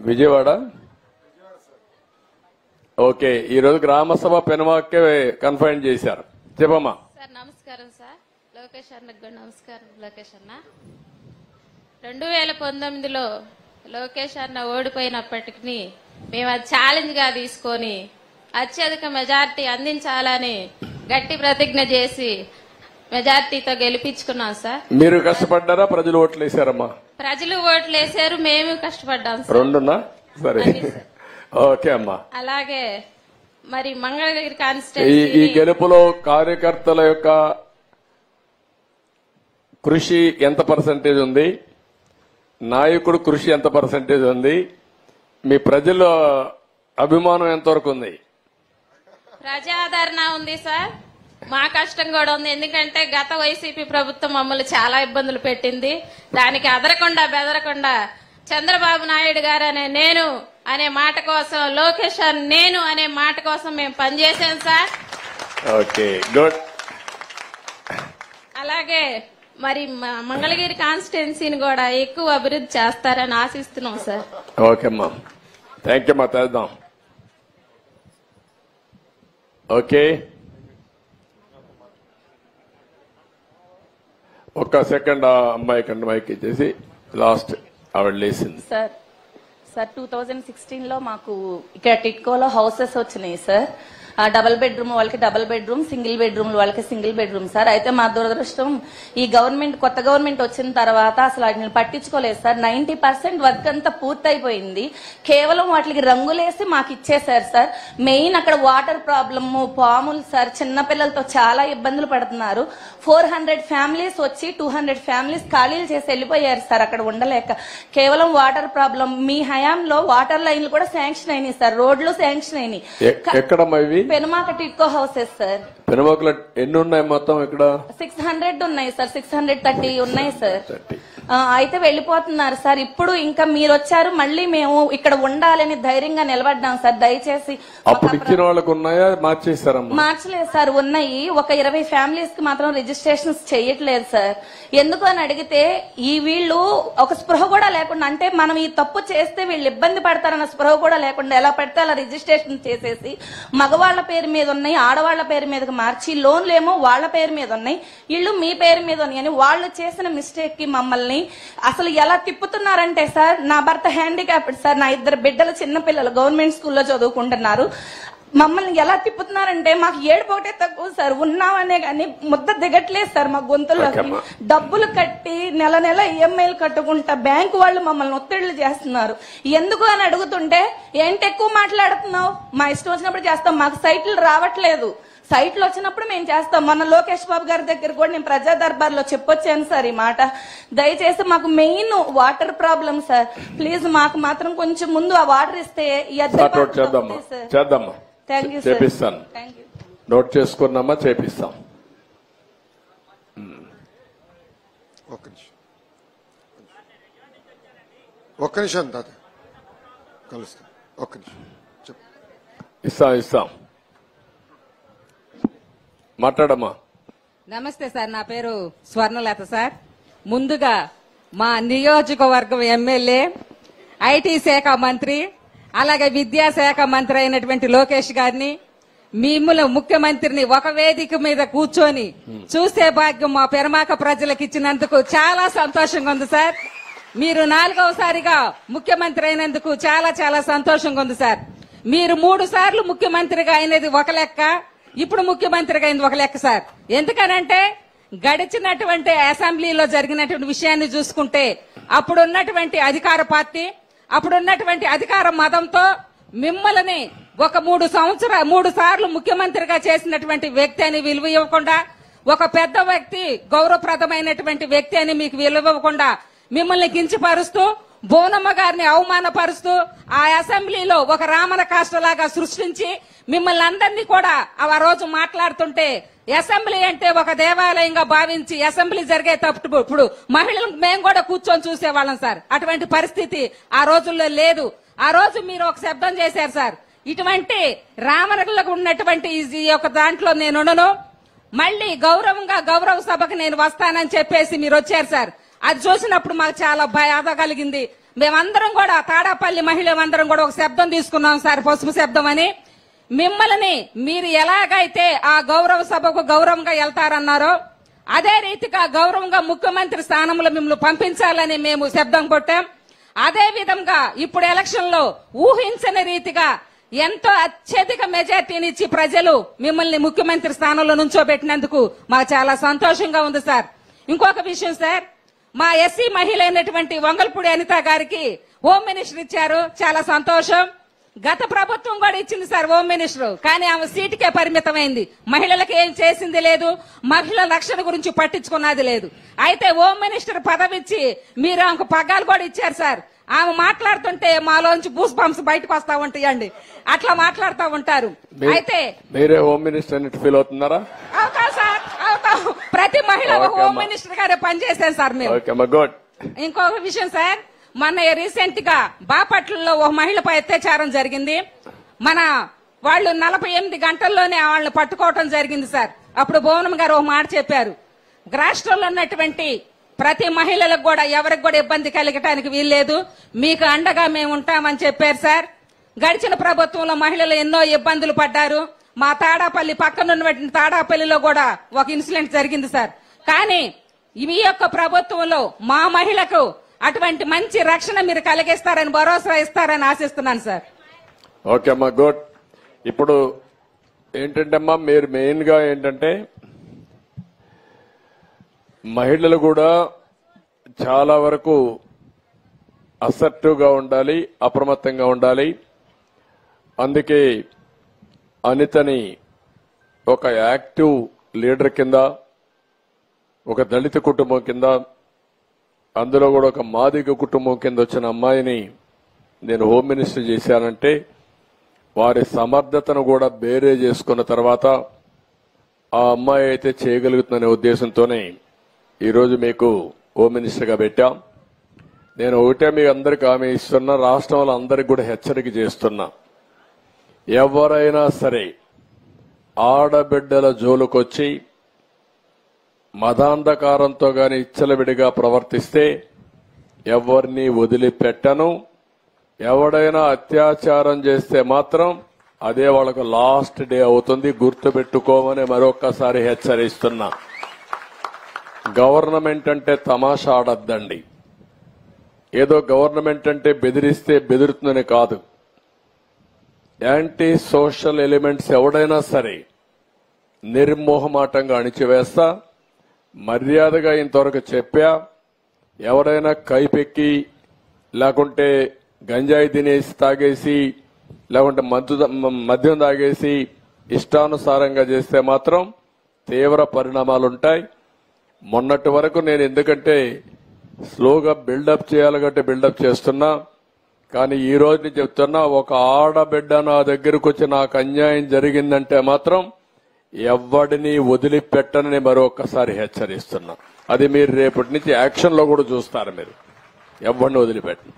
Vijayawada. Okay, ఈ రోజు గ్రామ సభ పెనుమాకే కన్ఫైన్ చేశారు. చెప్పమ్మా. సార్ నమస్కారం సార్. లోకేష్ అన్నకు కూడా నమస్కారం. లోకేష్ అన్న 2019లో లోకేష్ అన్న ఓడిపోయినప్పటికీ మేము అది ఛాలెంజ్ గా తీసుకొని అత్యధిక మెజార్టీ అందించాలని గట్టి ప్రతిజ్ఞ చేసి మెజార్టీతో గెలిపించుకున్నాం సార్. మీరు కష్టపడ్డారా, ప్రజలు ఓట్లు వేశారమ్మా? ప్రజలు ఓట్లు వేశారు, మేము కష్టపడ్డాం సార్. రెండున్నా? సరే, ఓకే అమ్మా. అలాగే మరి మంగళగిరి ఈ కాన్స్టిట్యూన్సీ గెలుపులో కార్యకర్తల యొక్క కృషి ఎంత పర్సెంటేజ్ ఉంది, నాయకుడు కృషి ఎంత పర్సెంటేజ్ ఉంది, మీ ప్రజల అభిమానం ఎంతవరకు ఉంది? ప్రజాదరణ ఉంది సార్. మా కష్టం కూడా ఉంది. ఎందుకంటే గత వైసీపీ ప్రభుత్వం మమ్మల్ని చాలా ఇబ్బందులు పెట్టింది. దానికి అదరకుండా బెదరకుండా చంద్రబాబు నాయుడు గారు నేను అనే మాట కోసం, లోకేష్ నేను అనే మాట కోసం మేము పనిచేసాం సార్. Okay, good. అలాగే మరి మంగళగిరి కాన్స్టిట్యున్సీని కూడా ఎక్కువ అభివృద్ధి చేస్తారని ఆశిస్తున్నాం సార్. ఓకే అమ్మా, థ్యాంక్ యూ అమ్మా. చేద్దాం. ఓకే, ఒక్క సెకండ్ అమ్మాయి కంటే మైక్ ఇచ్చేసి లాస్ట్ ఆవిడ లేసింది. సార్ 2016లో మాకు ఇక్కడ టిట్కోలో హౌసెస్ వచ్చినాయి సార్. డబుల్ బెడ్రూమ్ వాళ్ళకి డబుల్ బెడ్రూమ్, సింగిల్ బెడ్రూమ్ వాళ్ళకి సింగిల్ బెడ్రూమ్ సార్. అయితే మా దురదృష్టం ఈ కొత్త గవర్నమెంట్ వచ్చిన తర్వాత అసలు వాటిని పట్టించుకోలేదు సార్. 90% వర్క్ అంతా పూర్తయిపోయింది. కేవలం వాటికి రంగులేసి మాకు ఇచ్చేసారు సార్. మెయిన్ అక్కడ వాటర్ ప్రాబ్లమ్, పాములు సార్, చిన్నపిల్లలతో చాలా ఇబ్బందులు పడుతున్నారు. 400 ఫ్యామిలీస్ వచ్చి 200 ఫ్యామిలీస్ ఖాళీలు చేసి వెళ్ళిపోయారు సార్ అక్కడ ఉండలేక. కేవలం వాటర్ ప్రాబ్లం. మీ హయాంలో వాటర్ లైన్లు కూడా శాంక్షన్ అయినాయి సార్, రోడ్లు శాంక్షన్ అయినాయి. ఎక్కడమ్మా ఇవి? Penumaka TIDCO houses sir. పెనుమాకలో ఎన్ని ఉన్నాయి మొత్తం? ఇక్కడ 600 ఉన్నాయి సార్, 630 ఉన్నాయి సార్. అయితే వెళ్ళిపోతున్నారు సార్. ఇప్పుడు ఇంకా మీరు వచ్చారు, మళ్ళీ మేము ఇక్కడ ఉండాలని ధైర్యంగా నిలబడ్డాం సార్. దయచేసి అప్పుడు ఇచ్చిన వాళ్ళకు ఉన్నాయా, మార్చేస్తారమ్మా? మార్చలేదు సార్, ఉన్నాయి. ఒక 20 ఫ్యామిలీస్ కి మాత్రం రిజిస్ట్రేషన్స్ చేయట్లేదు సార్. ఎందుకు అని అడిగితే ఈ వీళ్ళు ఒక స్పృహ కూడా లేకుండా, అంటే మనం ఈ తప్పు చేస్తే వీళ్ళు ఇబ్బంది పడతారన్న స్పృహ కూడా లేకుండా ఎలా పడితే అలా రిజిస్ట్రేషన్ చేసేసి మగవాళ్ల పేరు మీద ఉన్నాయి, ఆడవాళ్ల పేరు మీదకి మార్చి లోన్లు ఏమో వాళ్ల పేరు మీద ఉన్నాయి, ఇళ్ళు మీ పేరు మీద ఉన్నాయి అని వాళ్ళు చేసిన మిస్టేక్ కి మమ్మల్ని అసలు ఎలా తిప్పుతున్నారంటే సార్, నా భర్త హ్యాండిక్యాప్డ్ సార్, నా 2 బిడ్డలు చిన్నపిల్లలు గవర్నమెంట్ స్కూల్లో చదువుకుంటున్నారు. మమ్మల్ని ఎలా తిప్పుతున్నారంటే మాకు ఏడుపోటే తక్కువ సార్, ఉన్నామనే కానీ ముద్ద దిగట్లేదు సార్ మా గొంతుల్లోకి. డబ్బులు కట్టి నెల నెల ఈఎంఐలు కట్టుకుంటా బ్యాంకు వాళ్ళు మమ్మల్ని ఒత్తిళ్లు చేస్తున్నారు. ఎందుకు అని అడుగుతుంటే ఏంటి ఎక్కువ మాట్లాడుతున్నావు, మా ఇష్టం వచ్చినప్పుడు చేస్తాం, మాకు సైట్లు రావట్లేదు, సైట్లు వచ్చినప్పుడు మేము చేస్తాం. మొన్న లోకేష్ బాబు గారి దగ్గర కూడా నేను ప్రజా దర్బార్లో చెప్పొచ్చాను సార్ ఈ మాట. దయచేసి మాకు main water problem sir. Please మాకు మాత్రం కొంచెం ముందు ఆ వాటర్ ఇస్తే చేద్దామా? చేపిస్తాను, నోట్ చేసుకున్నామా, చేపిస్తాం. ఒక్క నిమిషం తాత కలుస్తాం. ఒక్క నిమిషం ఇస్తాం. మాట్లాడమ్మా. నమస్తే సార్, నా పేరు స్వర్ణలత సార్. ముందుగా మా నియోజకవర్గం ఎమ్మెల్యే, ఐటీ శాఖ మంత్రి, అలాగే విద్యాశాఖ మంత్రి అయినటువంటి లోకేష్ గారిని, మిమ్మల్ని ముఖ్యమంత్రిని ఒక వేదిక మీద కూర్చొని చూసే భాగ్యం మా పెనుమాక ప్రజలకు ఇచ్చినందుకు చాలా సంతోషంగా ఉంది సార్. మీరు 4వసారిగా ముఖ్యమంత్రి అయినందుకు చాలా చాలా సంతోషంగా ఉంది సార్. మీరు 3 సార్లు ముఖ్యమంత్రిగా అయినది ఒక లెక్క, ఇప్పుడు ముఖ్యమంత్రిగా అయింది ఒక లెక్క సార్. ఎందుకనంటే గడిచినటువంటి అసెంబ్లీలో జరిగినటువంటి విషయాన్ని చూసుకుంటే అప్పుడున్నటువంటి అధికార పార్టీ, అప్పుడున్నటువంటి అధికార మతంతో మిమ్మల్ని ఒక 3 సార్లు ముఖ్యమంత్రిగా చేసినటువంటి వ్యక్తి అని విలువ ఇవ్వకుండా, ఒక పెద్ద వ్యక్తి, గౌరవప్రదమైనటువంటి వ్యక్తి అని మీకు విలువ ఇవ్వకుండా మిమ్మల్ని కించపరుస్తూ, బోనమ్మ గారిని అవమానపరుస్తూ ఆ అసెంబ్లీలో ఒక రామన కాష్టలాగా సృష్టించి మిమ్మల్ని అందరినీ కూడా ఆ రోజు మాట్లాడుతుంటే అసెంబ్లీ అంటే ఒక దేవాలయంగా భావించి అసెంబ్లీ జరిగేటప్పుడు ఇప్పుడు మహిళలు మేము కూడా కూర్చొని చూసేవాళ్ళం సార్. అటువంటి పరిస్థితి ఆ రోజుల్లో లేదు. ఆ రోజు మీరు ఒక శబ్దం చేశారు సార్, ఇటువంటి రామనగర్లకు ఉన్నటువంటి ఈ యొక్క దాంట్లో నేను మళ్ళీ గౌరవంగా గౌరవ సభకు నేను వస్తానని చెప్పేసి మీరు వచ్చారు సార్. అది చూసినప్పుడు మాకు చాలా బాధ కలిగింది. మేమందరం కూడా తాడాపల్లి మహిళలందరం కూడా ఒక శబ్దం తీసుకున్నాం సార్, పసుపు శబ్దం అని. మిమ్మల్ని మీరు ఎలాగైతే ఆ గౌరవ సభకు గౌరవంగా వెళ్తారన్నారో అదే రీతిగా గౌరవంగా ముఖ్యమంత్రి స్థానంలో మిమ్మల్ని పంపించాలని మేము శబ్దం కొట్టాం. అదే విధంగా ఇప్పుడు ఎలక్షన్ లో ఊహించని రీతిగా ఎంతో అత్యధిక మెజార్టీనిచ్చి ప్రజలు మిమ్మల్ని ముఖ్యమంత్రి స్థానంలో నుంచోబెట్టినందుకు మాకు చాలా సంతోషంగా ఉంది సార్. ఇంకొక విషయం సార్, మా ఎస్సీ మహిళ అయినటువంటి వంగల్పూడి అనిత గారికి హోమ్ మినిస్టర్ ఇచ్చారు, చాలా సంతోషం. గత ప్రభుత్వం కూడా ఇచ్చింది సార్ హోమ్ మినిస్టర్, కానీ ఆమె సీటుకే పరిమితమైంది. మహిళలకు ఏం చేసింది లేదు, మహిళల రక్షణ గురించి పట్టించుకున్నది లేదు. అయితే హోమ్ మినిస్టర్ పదవి ఇచ్చి మీరు ఆమెకు పగ్గాలు కూడా ఇచ్చారు సార్. ఆమె మాట్లాడుతుంటే మాలోంచి బూస్ బంప్స్ బయటకు వస్తా ఉంటాయండి, అట్లా మాట్లాడుతూ ఉంటారు. అయితే మీరే హోమ్ మినిస్టర్ ఫీల్ అవుతున్నారా? అవుతా సార్, అవుతాం. ప్రతి మహిళ హోమ్ మినిస్టర్ గారే పనిచేశారు సార్ మేము. ఇంకొక విషయం సార్, మొన్న రీసెంట్ గా బాపట్లలో ఒక మహిళపై అత్యాచారం జరిగింది. మన వాళ్ళు 48 గంటల్లోనే వాళ్ళని పట్టుకోవటం జరిగింది సార్. అప్పుడు భువనం గారు ఒక మాట చెప్పారు, రాష్ట్రంలో ఉన్నటువంటి ప్రతి మహిళలకు కూడా ఎవరికి కూడా ఇబ్బంది కలగటానికి వీల్లేదు, మీకు అండగా మేము ఉంటామని చెప్పారు సార్. గడిచిన ప్రభుత్వంలో మహిళలు ఎన్నో ఇబ్బందులు పడ్డారు. మా తాడాపల్లి పక్కనున్న తాడాపల్లిలో కూడా ఒక ఇన్సిడెంట్ జరిగింది సార్. కానీ ఈ యొక్క ప్రభుత్వంలో మా మహిళకు అటువంటి మంచి రక్షణ మీరు కలిగిస్తారని భరోసా ఇస్తారని ఆశిస్తున్నాను సార్. ఓకే అమ్మా, గుడ్. ఇప్పుడు ఏంటంటే అమ్మా, మీరు మెయిన్ గా ఏంటంటే మహిళలు కూడా చాలా వరకు అసర్టివ్ గా ఉండాలి, అప్రమత్తంగా ఉండాలి. అందుకే అనితని ఒక యాక్టివ్ లీడర్ కింద, ఒక దళిత కుటుంబం కింద, అందులో కూడా ఒక మాదిగ కుటుంబం కింద వచ్చిన అమ్మాయిని నేను హోమ్ మినిస్టర్ చేశానంటే వారి సమర్థతను కూడా బేరే చేసుకున్న తర్వాత ఆ అమ్మాయి అయితే చేయగలుగుతుందనే ఉద్దేశంతోనే ఈరోజు మీకు హోమ్ మినిస్టర్గా పెట్టాం. నేను ఒకటే మీ అందరికి హామీ ఇస్తున్నా, రాష్ట్రంలో అందరికి కూడా హెచ్చరిక చేస్తున్నా, ఎవరైనా సరే ఆడబిడ్డల జోలుకొచ్చి మదాంధకారంతో గాని ఇచ్చలవిడిగా ప్రవర్తిస్తే ఎవరిని వదిలిపెట్టను. ఎవడైనా అత్యాచారం చేస్తే మాత్రం అదే వాళ్ళకు లాస్ట్ డే అవుతుంది, గుర్తుపెట్టుకోమని మరొక్కసారి హెచ్చరిస్తున్నా. గవర్నమెంట్ అంటే తమాషా ఆడద్దండి. ఏదో గవర్నమెంట్ అంటే బెదిరిస్తే బెదురుతుందని కాదు. యాంటీ సోషల్ ఎలిమెంట్స్ ఎవడైనా సరే నిర్మోహమాటంగా అణిచివేస్తా. మర్యాదగా ఇంతవరకు చెప్పా, ఎవరైనా కైపెక్కి లేకుంటే గంజాయి తినేసి తాగేసి లేకుంటే మద్యం తాగేసి ఇష్టానుసారంగా చేస్తే మాత్రం తీవ్ర పరిణామాలుంటాయి. మొన్నటి వరకు నేను ఎందుకంటే స్లోగా బిల్డప్ చేయాలి కాబట్టి బిల్డప్ చేస్తున్నా, కానీ ఈ రోజు నేను చెప్తున్నా, ఒక ఆడబిడ్డ నా దగ్గరకు వచ్చి నాకు అన్యాయం జరిగిందంటే మాత్రం ఎవడిని వదిలిపెట్టనని మరొకసారి హెచ్చరిస్తున్నా. అది మీరు రేపటి నుంచి యాక్షన్ లో కూడా చూస్తారు. మీరు ఎవరిని వదిలిపెట్టను.